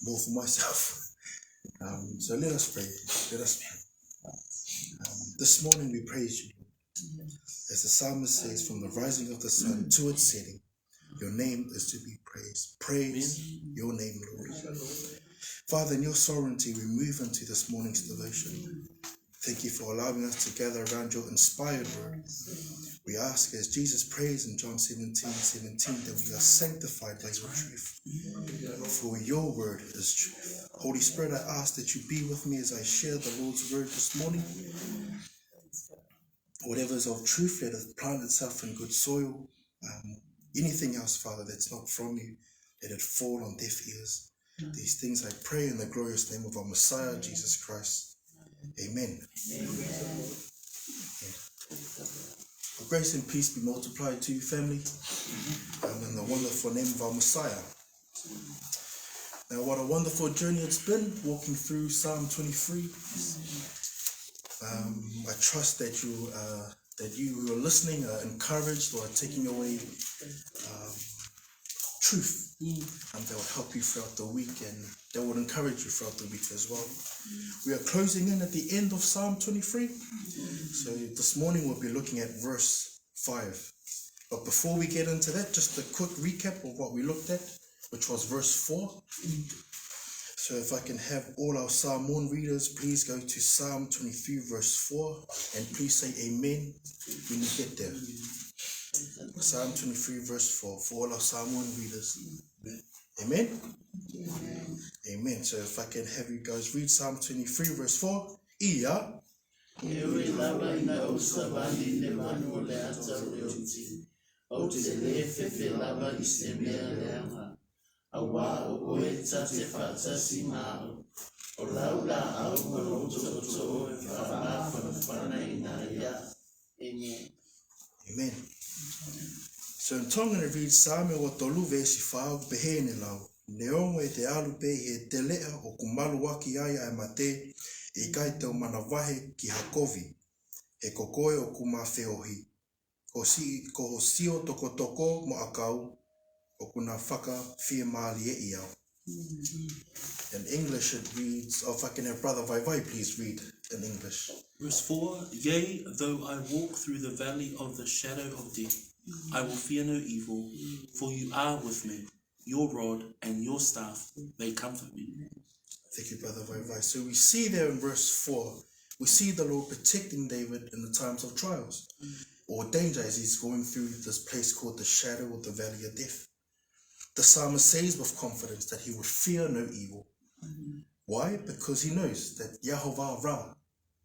more for myself. So let us pray. Let us pray. This morning we praise you. As the psalmist says, from the rising of the sun to its setting, your name is to be praised. Praise your name, Lord. Father, in your sovereignty, we move into this morning's devotion. Thank you for allowing us to gather around your inspired word. We ask, as Jesus prays in John 17:17, that we are sanctified by your truth. For your word is truth. Holy Spirit, I ask that you be with me as I share the Lord's word this morning. Whatever is of truth, let it plant itself in good soil. Anything else, Father, that's not from you, let it fall on deaf ears. These things I pray in the glorious name of our Messiah, Jesus Christ. Amen. Amen. Grace and peace be multiplied to you, family, in the wonderful name of our Messiah. Now, what a wonderful journey it's been, walking through Psalm 23. I trust that you who are listening are encouraged or are taking away truth that will help you throughout the week and that will encourage you throughout the week as well. We are closing in at the end of Psalm 23. So this morning we'll be looking at verse 5. But before we get into that, just a quick recap of what we looked at, which was verse 4. So if I can have all our Samoan readers, please go to Psalm 23 verse 4 and please say amen when you get there. Psalm 23 verse 4 for all our Samoan readers. Amen? Amen. Amen. So if I can have you guys read Psalm 23 verse 4. Ia. Awa oe tate fatasi mao. O laula au maroto to whana ina ya. Amen. Amen. So in Tonga read Psalm o tolu vesi whao behene lau. Neongo e te alu pe e te lea o kumalu waki aia e mate e kai tau manavahe ki hakovi. E kokoe o kumawheohi. Ko sio toko toko mo akau. In English it reads, if I can have Brother Vai please read in English. Verse 4, Yea, though I walk through the valley of the shadow of death, I will fear no evil, for you are with me. Your rod and your staff, they comfort me. Thank you, Brother Vai. So we see there in verse 4, we see the Lord protecting David in the times of trials or danger as he's going through this place called the shadow of the valley of death. The psalmist says with confidence that he would fear no evil. Why? Because he knows that Yahovah Ra,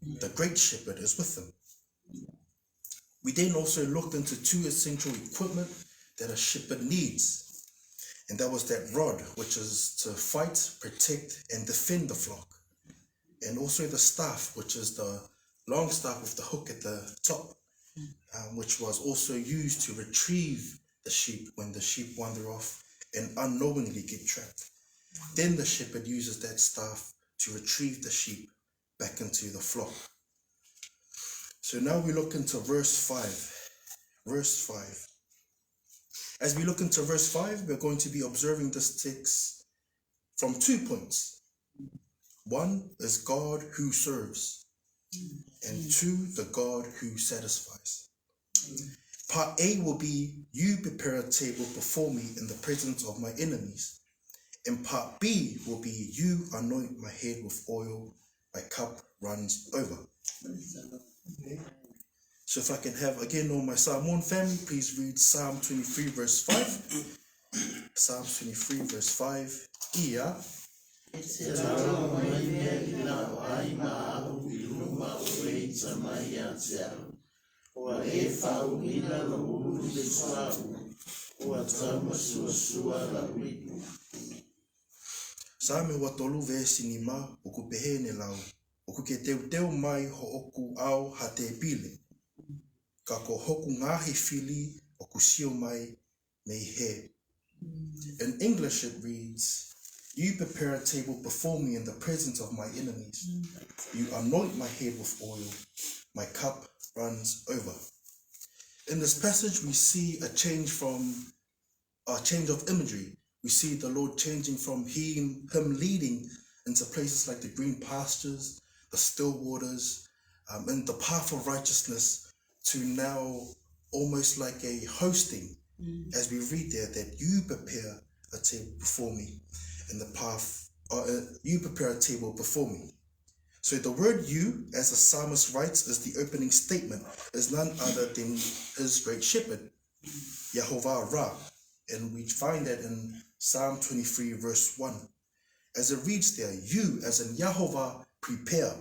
the great shepherd, is with him. We then also looked into two essential equipment that a shepherd needs. And that was that rod, which is to fight, protect, and defend the flock. And also the staff, which is the long staff with the hook at the top, which was also used to retrieve the sheep when the sheep wander off and unknowingly get trapped. Then the shepherd uses that staff to retrieve the sheep back into the flock. So now we look into verse 5. Verse 5. As we look into verse 5, we're going to be observing this text from 2 points. One is God who serves, and 2, the God who satisfies. Part A will be, you prepare a table before me in the presence of my enemies. And part B will be, you anoint my head with oil, my cup runs over. So if I can have again all my Samoan family, please read Psalm 23 verse 5. Psalm 23 verse 5. Ia. Same wa tolu vesi ni ma oku pehene lau oku ke teu mai ho oku au ha te pile ka ko hoku ngahi fili oku sio mai mei he. In English it reads, you prepare a table before me in the presence of my enemies. You anoint my head with oil. My cup runs over. In this passage, we see a change of imagery We see the Lord changing from him leading into places like the green pastures, the still waters, and the path of righteousness, to now almost like a hosting, as we read there, that you prepare a table before me in the path, you prepare a table before me. So the word you, as the psalmist writes, is the opening statement, is none other than his great shepherd, Yehovah Ra. And we find that in Psalm 23 verse 1. As it reads there, you, as in Yehovah, prepare.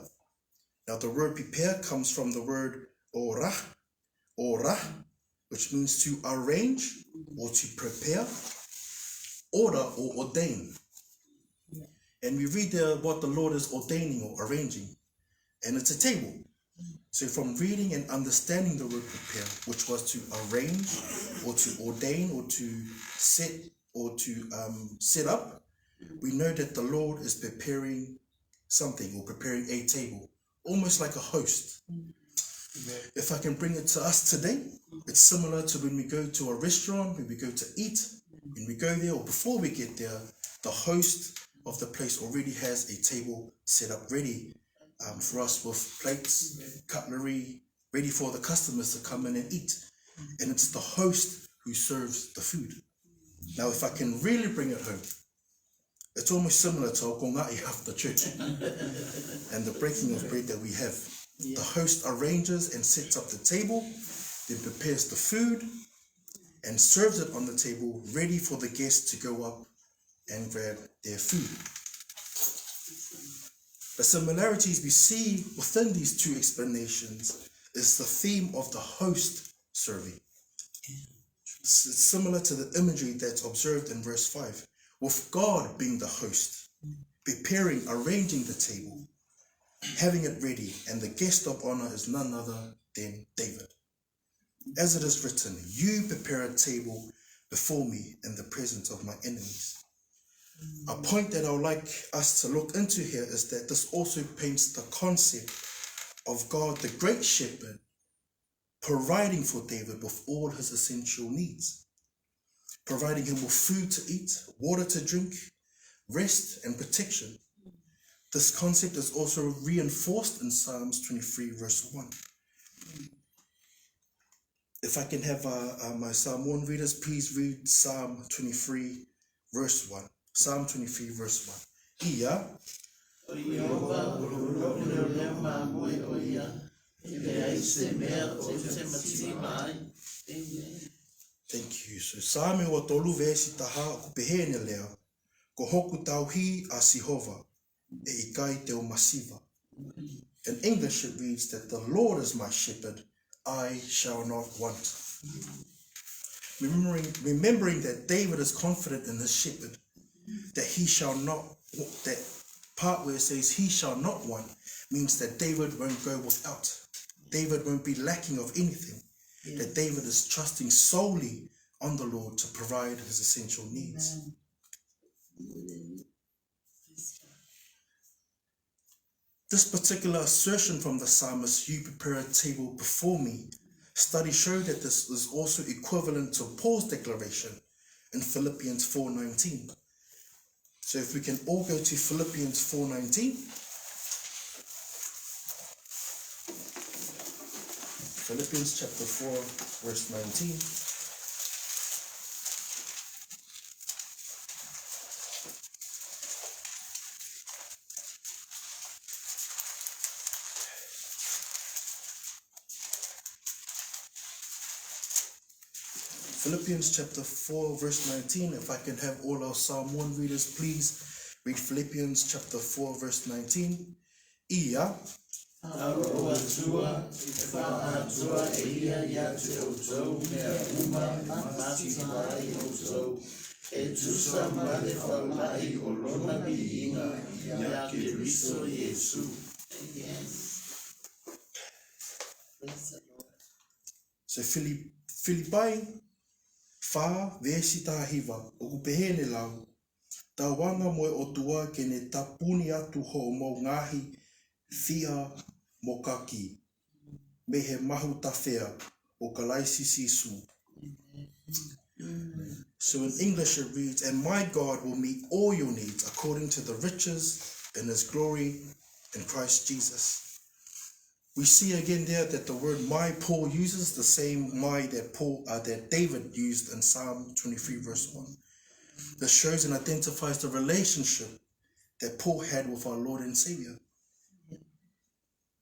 Now the word prepare comes from the word orah, which means to arrange or to prepare, order or ordain. And we read there what the Lord is ordaining or arranging, and it's a table. So from reading and understanding the word prepare, which was to arrange or to ordain or to set or to set up, we know that the Lord is preparing something or preparing a table, almost like a host. If I can bring it to us today, it's similar to when we go to a restaurant, when we go to eat, when we go there or before we get there, the host of the place already has a table set up ready for us with plates, cutlery, ready for the customers to come in and eat. And it's the host who serves the food. Now, if I can really bring it home, it's almost similar to our kongai after church and the breaking of bread that we have. The host arranges and sets up the table, then prepares the food and serves it on the table, ready for the guests to go up and grab their food. The similarities we see within these two explanations is the theme of the host serving. It's similar to the imagery that's observed in verse 5, with God being the host, preparing, arranging the table, having it ready, and the guest of honor is none other than David. As it is written, you prepare a table before me in the presence of my enemies. A point that I would like us to look into here is that this also paints the concept of God, the great shepherd, providing for David with all his essential needs, providing him with food to eat, water to drink, rest and protection. This concept is also reinforced in Psalms 23 verse 1. If I can have my Samoan readers, please read Psalm 23 verse 1. Psalm 23 verse 1. Ia. Thank you. So Same wa tolu vesi taha ku pehene lea, ko hoku tauhi a Sihova, e ikai te o masiva. In English it reads that the Lord is my shepherd, I shall not want. Remembering that David is confident in his shepherd, that he shall not, that part where it says he shall not want means that David won't go without. David won't be lacking of anything. Yes. That David is trusting solely on the Lord to provide his essential needs. This particular assertion from the psalmist, you prepare a table before me, studies show that this is also equivalent to Paul's declaration in Philippians 4:19. So if we can all go to Philippians 4:19. Philippians chapter 4, verse 19. Philippians chapter 4, verse 19. If I can have all our Psalm 1 readers, please read Philippians chapter 4, verse 19. Ia. So Philippai Fa vesi tahiva o kupehene lau. Tawanga moe o tua ke ne tapuni atu ho mo ngahi fia mokaki. Me he mahu tawhea o kalaisi sisu. So in English it reads, and my God will meet all your needs according to the riches in his glory in Christ Jesus. We see again there that the word my, Paul uses the same my that David used in Psalm 23 verse 1. This shows and identifies the relationship that Paul had with our Lord and Savior.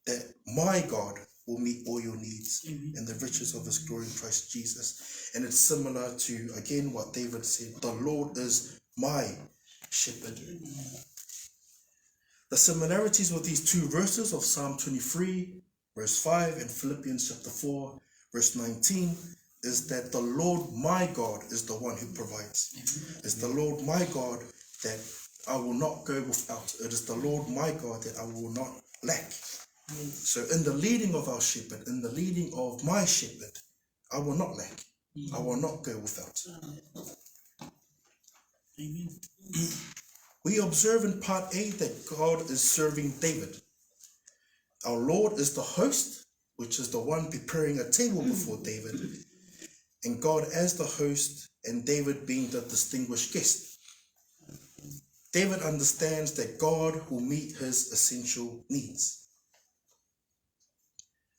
That my God will meet all your needs in the riches of his glory in Christ Jesus. And it's similar to, again, what David said, the Lord is my shepherd. The similarities with these two verses of Psalm 23, verse 5, and Philippians chapter 4, verse 19, is that the Lord my God is the one who provides. It's the Lord my God that I will not go without. It is the Lord my God that I will not lack. So in the leading of our shepherd, in the leading of my shepherd, I will not lack. I will not go without. Amen. We observe in part A that God is serving David. Our Lord is the host, which is the one preparing a table before David, and God as the host and David being the distinguished guest. David understands that God will meet his essential needs.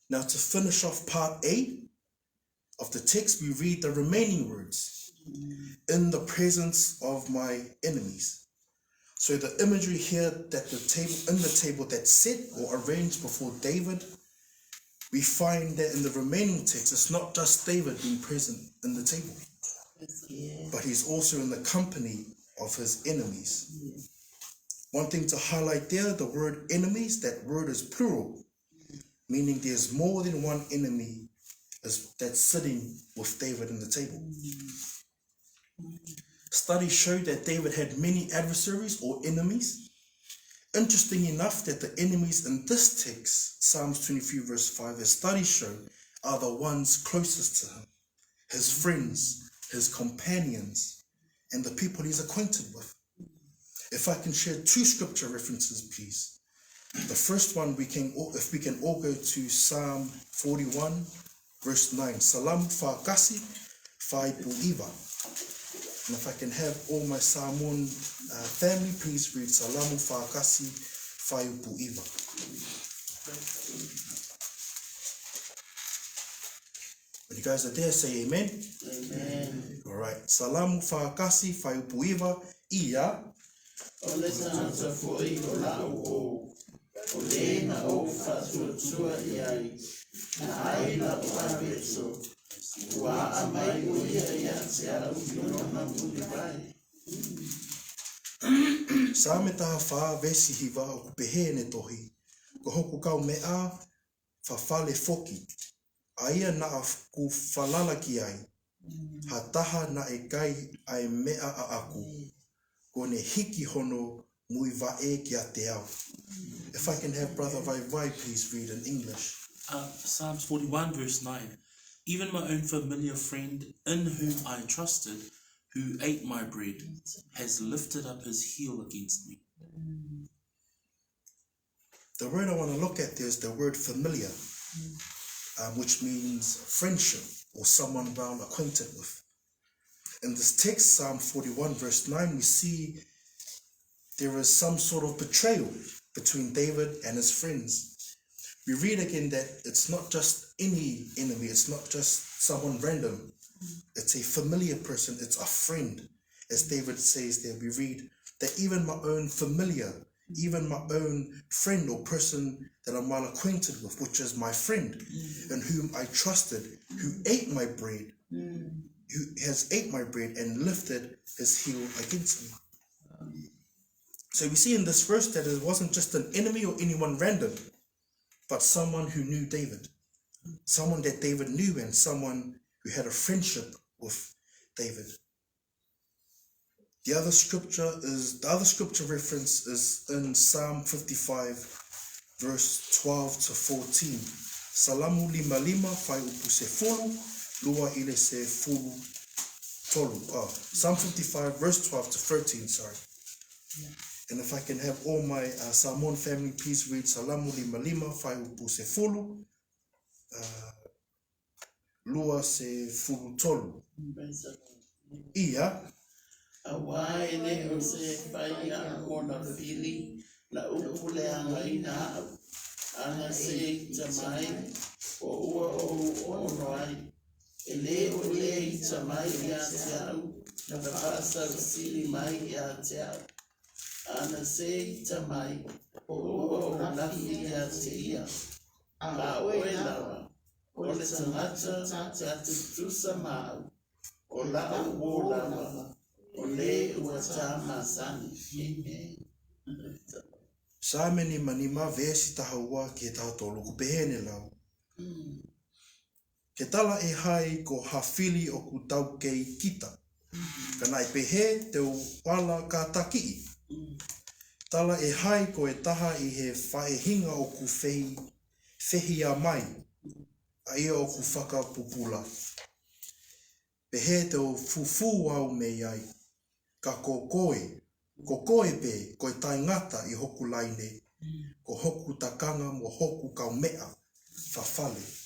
Now to finish off part A of the text, we read the remaining words, in the presence of my enemies. So the imagery here that in the table that's set or arranged before David, we find that in the remaining text, it's not just David being present in the table, but he's also in the company of his enemies. One thing to highlight there, the word enemies, that word is plural, meaning there's more than one enemy that's sitting with David in the table. Studies show that David had many adversaries or enemies. Interesting enough that the enemies in this text, Psalms 23 verse 5, as studies show, are the ones closest to him. His friends, his companions, and the people he's acquainted with. If I can share two scripture references, please. The first one, if we can all go to Psalm 41, verse 9. Salam fa'akasi faipu'iva. And if I can have all my Samoan family, please read Salamu fa'akasi faipu'iva. When you guys are there, say amen. Amen. All right. Salamu fa'akasi faipu'iva ia. Ole sanata foi ola o. Ole na o fatutua iai. Na aila o abeso. Wa amai o ia se ara uno na mulibai. Sa me taha wha vesi hiwa o pehe ne tohi. Ko hoku kau mea whawhale foki. Aia na a ku whalalaki ai. Ha taha na e kai ai mea a aku. Ko ne hiki hono mui vae ki a te au. If I can have Brother Vai, please read in English. Psalms 41 verse 9. Even my own familiar friend in whom I trusted, who ate my bread, has lifted up his heel against me. The word I want to look at there is the word familiar, which means friendship or someone well acquainted with. In this text, Psalm 41 verse 9, we see there is some sort of betrayal between David and his friends. We read again that it's not just any enemy, it's not just someone random. It's a familiar person, it's a friend. As David says there, we read that even my own familiar, even my own friend or person that I'm well acquainted with, which is my friend, in whom I trusted, who ate my bread, who has ate my bread and lifted his heel against me. So we see in this verse that it wasn't just an enemy or anyone random, but someone who knew David, someone that David knew and someone who had a friendship with David. The other scripture reference is in Psalm 55, verse 12 to 14. Salamu lima lima fai upu se fulu, lua ile se fulu tolu. Psalm 55, verse 12 to 13, sorry. Yeah. And if I can have all my Samoan family, please read Salamu lima lima fai upu se fulu, lua se fulu tolu. Ia, Awai ne o se whaia o na whili na upule a ngai na au. Ana se i tamai o ua o roai. E le o le i tamai i a te au. Na whasa sili mai i a te au. Ana se i tamai o ua o nafi i a te ia. A oe lawa. O le tangata te atu tusa mau. O la o lawa. O le ua tā masani. Amen. sa meni manima vesi tahaua ki e taha tolu ku pehene lau. Ke tala e hai ko hawhili o ku tau kei kita. Kana e pehe te o pala ka taki. Tala e hai ko e taha i he whaehinga o ku whehi a mai. A ia o ku whakapupula. Pehe te o fufu au me ai. Ka kokoe. Kokoe pe ko e tai ngata i hoku laine. Ko hoku takanga mo hoku kaumea. Whawhale.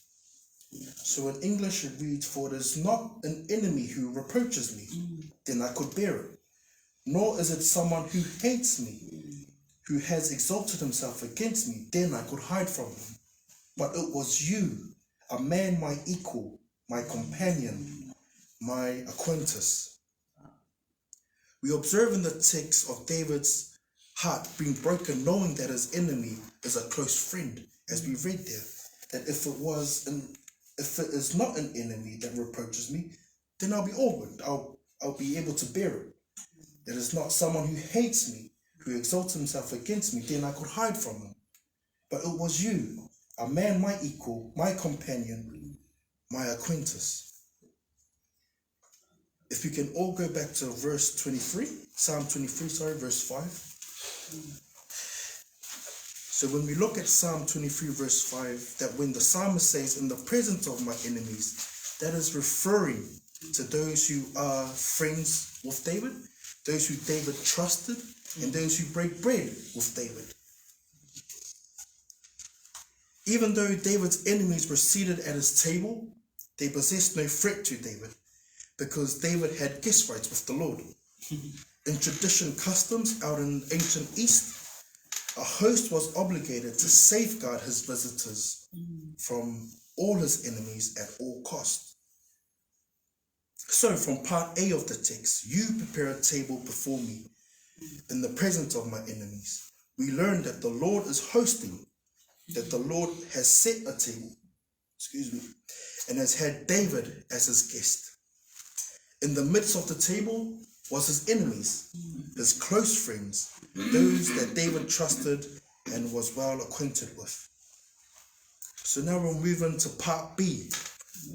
So in English it reads, for it is not an enemy who reproaches me, then I could bear it. Nor is it someone who hates me, who has exalted himself against me, then I could hide from him. But it was you, a man my equal, my companion, my acquaintance. We observe in the text of David's heart being broken, knowing that his enemy is a close friend, as we read there, that if it is not an enemy that reproaches me, then I'll be over it. I'll be able to bear it. That is not someone who hates me, who exalts himself against me, then I could hide from him. But it was you, a man my equal, my companion, my acquaintance. If we can all go back to verse 23, Psalm 23, verse 5. So when we look at Psalm 23 verse 5, that when the psalmist says, in the presence of my enemies, that is referring to those who are friends with David, those who David trusted, and those who break bread with David. Even though David's enemies were seated at his table, they possessed no threat to David, because David had guest rights with the Lord. In tradition customs out in ancient East, a host was obligated to safeguard his visitors from all his enemies at all cost. So from part A of the text, you prepare a table before me in the presence of my enemies. We learn that the Lord is hosting, that the Lord has set a table, and has had David as his guest. In the midst of the table was his enemies, his close friends, those that David trusted and was well acquainted with. So now we'll move into part B.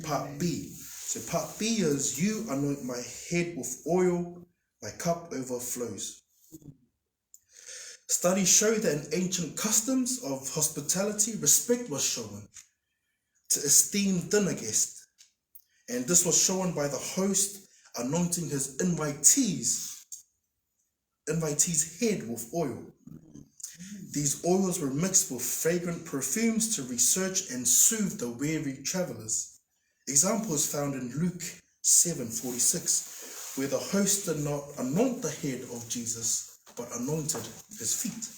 Part B. So part B is, you anoint my head with oil, my cup overflows. Studies show that in ancient customs of hospitality, respect was shown to esteem dinner guests. And this was shown by the host anointing his invitee's head with oil. These oils were mixed with fragrant perfumes to research and soothe the weary travelers. Example is found in Luke 7:46, where the host did not anoint the head of Jesus, but anointed his feet.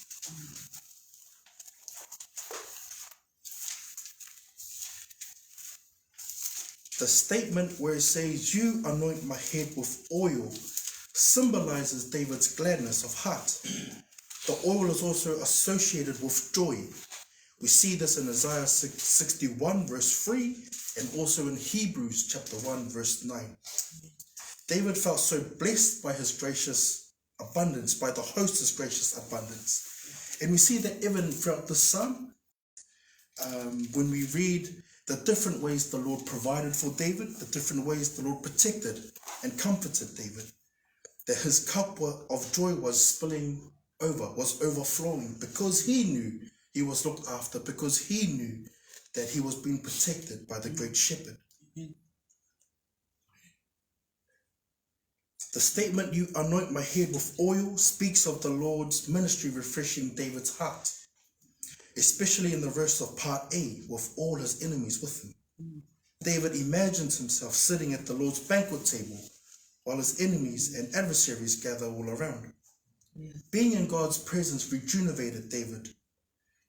The statement where it says, you anoint my head with oil, symbolizes David's gladness of heart. The oil is also associated with joy. We see this in Isaiah 61 verse 3 and also in Hebrews chapter 1 verse 9. David felt so blessed by his gracious abundance, by the host's gracious abundance. And we see that even throughout the psalm, when we read the different ways the Lord provided for David, the different ways the Lord protected and comforted David, that his cup of joy was spilling over, was overflowing, because he knew he was looked after, because he knew that he was being protected by the great shepherd. The statement, you anoint my head with oil, speaks of the Lord's ministry refreshing David's heart, especially in the verse of part A, with all his enemies with him. David imagines himself sitting at the Lord's banquet table while his enemies and adversaries gather all around. Being in God's presence rejuvenated David,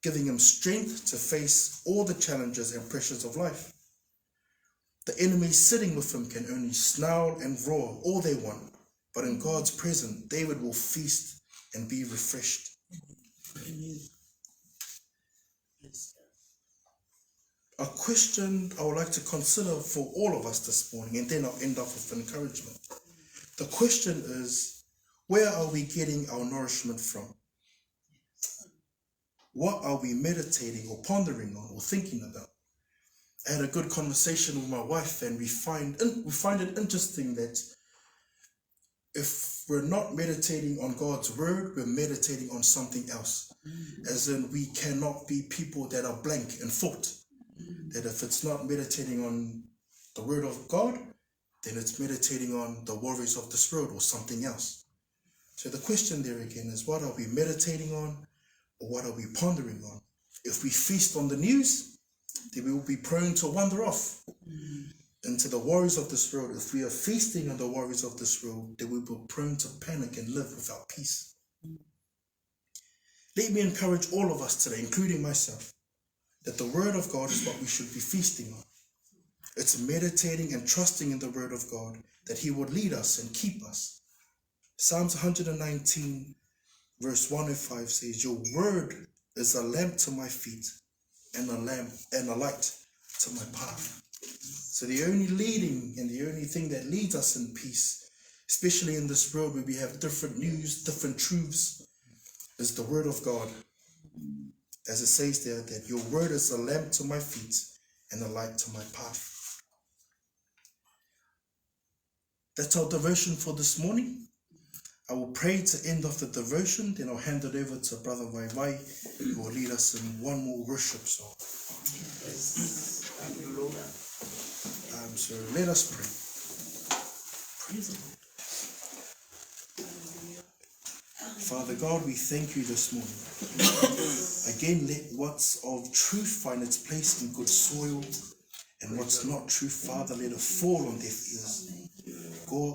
giving him strength to face all the challenges and pressures of life. The enemies sitting with him can only snarl and roar all they want, but in God's presence, David will feast and be refreshed. A question I would like to consider for all of us this morning, and then I'll end off with encouragement. The question is, where are we getting our nourishment from? What are we meditating or pondering on or thinking about? I had a good conversation with my wife, and we find it interesting that if we're not meditating on God's word, we're meditating on something else. As in, we cannot be people that are blank in thought. That if it's not meditating on the word of God, then it's meditating on the worries of this world or something else. So the question there again is, what are we meditating on, or what are we pondering on? If we feast on the news, then we will be prone to wander off into the worries of this world. If we are feasting on the worries of this world, then we will be prone to panic and live without peace. Let me encourage all of us today, including myself, that the word of God is what we should be feasting on. It's meditating and trusting in the word of God that he will lead us and keep us. Psalms 119 verse 105 says, your word is a lamp to my feet and a light to my path. So the only leading and the only thing that leads us in peace, especially in this world where we have different news, different truths, is the word of God. As it says there, that your word is a lamp to my feet and a light to my path. That's our devotion for this morning. I will pray to end off the devotion, then I'll hand it over to Brother Vai, who will lead us in one more worship song. So let us pray. Praise the Lord. Father God, we thank you this morning. Again, let what's of truth find its place in good soil, and what's not truth, Father, let it fall on deaf ears.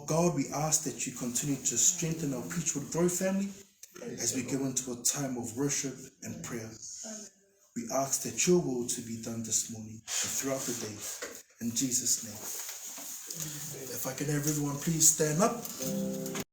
God, we ask that you continue to strengthen our Peachwood Grove family as we go into a time of worship and prayer. We ask that your will to be done this morning and throughout the day. In Jesus' name. If I can have everyone please stand up.